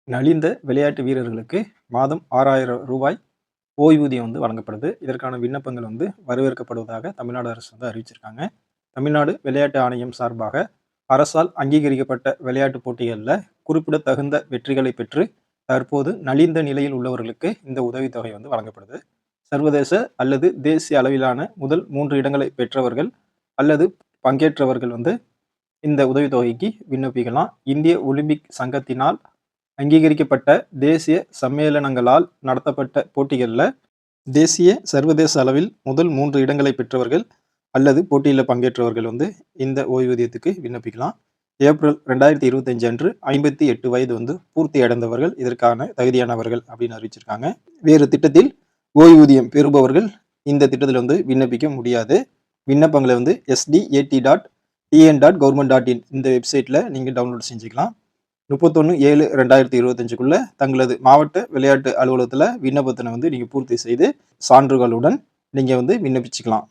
நலிந்த விளையாட்டு வீரர்களுக்கு மாதம் ரூ. 6,000 ஓய்வூதியம் வழங்கப்படுது. இதற்கான விண்ணப்பங்கள் வரவேற்கப்படுவதாக தமிழ்நாடு அரசு அறிவிச்சிருக்காங்க. தமிழ்நாடு விளையாட்டு ஆணையம் சார்பாக அரசால் அங்கீகரிக்கப்பட்ட விளையாட்டுப் போட்டிகள்ல குறிப்பிடத்தகுந்த வெற்றிகளை பெற்று தற்போது நலிந்த நிலையில் உள்ளவர்களுக்கு இந்த உதவித்தொகை வழங்கப்படுது. சர்வதேச அல்லது தேசிய அளவிலான முதல் 3 இடங்களை பெற்றவர்கள் அல்லது பங்கேற்றவர்கள் இந்த உதவித்தொகைக்கு விண்ணப்பிக்கலாம். இந்திய ஒலிம்பிக் சங்கத்தினால் அங்கீகரிக்கப்பட்ட தேசிய சம்மேளனங்களால் நடத்தப்பட்ட போட்டிகளில் தேசிய சர்வதேச அளவில் முதல் 3 இடங்களை பெற்றவர்கள் அல்லது போட்டியில் பங்கேற்றவர்கள் இந்த ஓய்வூதியத்துக்கு விண்ணப்பிக்கலாம். ஏப்ரல் 2025 அன்று 58 வயது பூர்த்தி அடைந்தவர்கள் இதற்கான தகுதியானவர்கள் அப்படின்னு அறிவிச்சிருக்காங்க. வேறு திட்டத்தில் ஓய்வூதியம் பெறுபவர்கள் இந்த திட்டத்தில் விண்ணப்பிக்க முடியாது. விண்ணப்பங்களை sdat.tn.government.in இந்த வெப்சைட்டில் நீங்கள் டவுன்லோட் செஞ்சுக்கலாம். 31/7/2025க்குள்ள தங்களது மாவட்ட விளையாட்டு அலுவலகத்தில் விண்ணப்பத்தினை நீங்கள் பூர்த்தி செய்து சான்றுகளுடன் நீங்கள் விண்ணப்பிச்சுக்கலாம்.